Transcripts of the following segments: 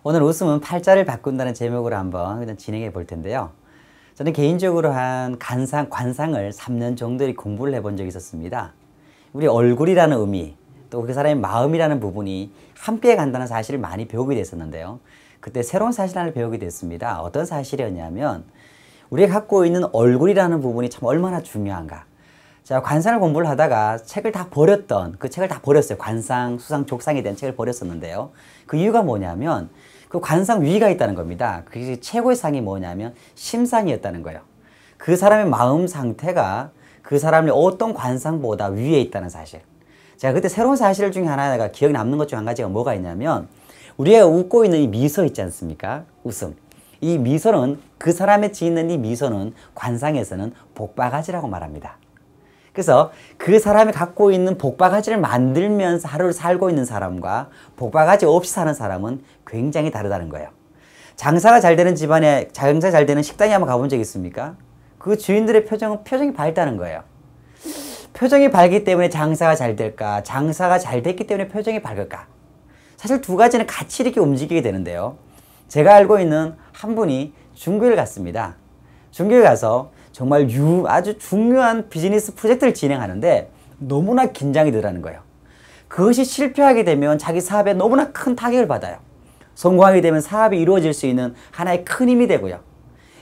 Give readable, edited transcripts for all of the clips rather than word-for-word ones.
오늘 웃음은 팔자를 바꾼다는 제목으로 한번 진행해 볼 텐데요. 저는 개인적으로 한 관상을 3년 정도 공부를 해본 적이 있었습니다. 우리 얼굴이라는 의미, 또 그 사람의 마음이라는 부분이 함께 간다는 사실을 많이 배우게 됐었는데요. 그때 새로운 사실 하나를 배우게 됐습니다. 어떤 사실이었냐면 우리가 갖고 있는 얼굴이라는 부분이 참 얼마나 중요한가. 자, 관상을 공부를 하다가 책을 다 버렸던, 그 책을 다 버렸어요. 관상, 수상, 족상에 대한 책을 버렸었는데요. 그 이유가 뭐냐면 그 관상 위가 있다는 겁니다. 그게 최고의 상이 뭐냐면 심상이었다는 거예요. 그 사람의 마음 상태가 그 사람의 어떤 관상보다 위에 있다는 사실. 제가 그때 새로운 사실 중에 하나가 기억에 남는 것 중 한 가지가 뭐가 있냐면 우리가 웃고 있는 이 미소 있지 않습니까? 웃음. 이 미소는 그 사람의 짓는 이 미소는 관상에서는 복바가지라고 말합니다. 그래서 그 사람이 갖고 있는 복바가지를 만들면서 하루를 살고 있는 사람과 복바가지 없이 사는 사람은 굉장히 다르다는 거예요. 장사가 잘 되는 집안에, 장사 잘 되는 식당에 한번 가본 적 있습니까? 그 주인들의 표정이 밝다는 거예요. 표정이 밝기 때문에 장사가 잘 될까? 장사가 잘 됐기 때문에 표정이 밝을까? 사실 두 가지는 같이 이렇게 움직이게 되는데요. 제가 알고 있는 한 분이 중국에 갔습니다. 중국에 가서 정말 아주 중요한 비즈니스 프로젝트를 진행하는데 너무나 긴장이 되더라는 거예요. 그것이 실패하게 되면 자기 사업에 너무나 큰 타격을 받아요. 성공하게 되면 사업이 이루어질 수 있는 하나의 큰 힘이 되고요.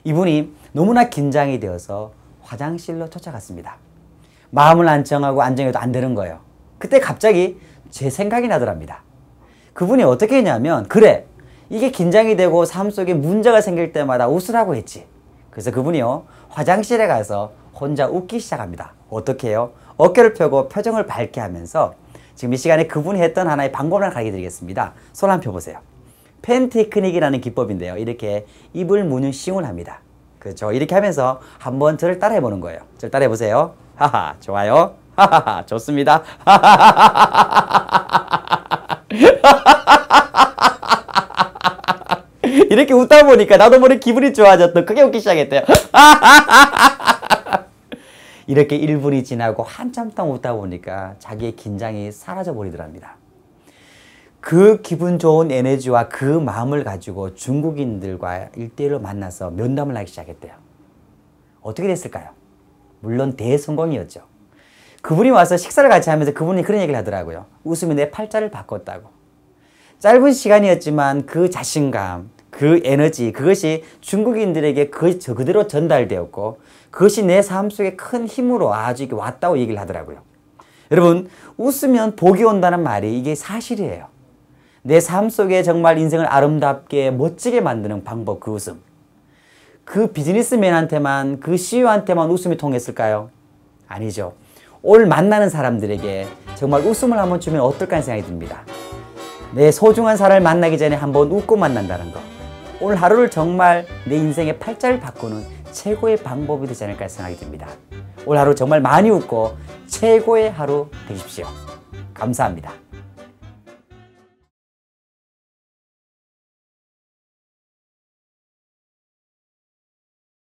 이분이 너무나 긴장이 되어서 화장실로 쫓아갔습니다. 마음을 안정해도 안 되는 거예요. 그때 갑자기 제 생각이 나더랍니다. 그분이 어떻게 했냐면, 그래, 이게 긴장이 되고 삶 속에 문제가 생길 때마다 웃으라고 했지. 그래서 그분이요, 화장실에 가서 혼자 웃기 시작합니다. 어떻게 해요? 어깨를 펴고 표정을 밝게 하면서 지금 이 시간에 그분이 했던 하나의 방법을 가르쳐 드리겠습니다. 손 한번 펴보세요. 펜 테크닉이라는 기법인데요. 이렇게 입을 무는 싱을 합니다. 그렇죠. 이렇게 하면서 한번 저를 따라해 보는 거예요. 저를 따라해 보세요. 하하, 좋아요. 하하하, 좋습니다. 이렇게 웃다 보니까 나도 모르게 기분이 좋아졌던, 크게 웃기 시작했대요. 이렇게 1분이 지나고 한참 동안 웃다 보니까 자기의 긴장이 사라져 버리더랍니다. 그 기분 좋은 에너지와 그 마음을 가지고 중국인들과 1대1로 만나서 면담을 하기 시작했대요. 어떻게 됐을까요? 물론 대성공이었죠. 그분이 와서 식사를 같이 하면서 그분이 그런 얘기를 하더라고요. 웃음이 내 팔자를 바꿨다고. 짧은 시간이었지만 그 자신감, 그 에너지, 그것이 중국인들에게 그대로 전달되었고 그것이 내 삶 속에 큰 힘으로 아주 이렇게 왔다고 얘기를 하더라고요. 여러분, 웃으면 복이 온다는 말이 이게 사실이에요. 내 삶 속에 정말 인생을 아름답게 멋지게 만드는 방법, 그 웃음. 그 비즈니스맨한테만, 그 CEO한테만 웃음이 통했을까요? 아니죠. 오늘 만나는 사람들에게 정말 웃음을 한번 주면 어떨까 하는 생각이 듭니다. 내 소중한 사람을 만나기 전에 한번 웃고 만난다는 거. 오늘 하루를 정말 내 인생의 팔자를 바꾸는 최고의 방법이 되지 않을까 생각이 듭니다. 오늘 하루 정말 많이 웃고 최고의 하루 되십시오. 감사합니다.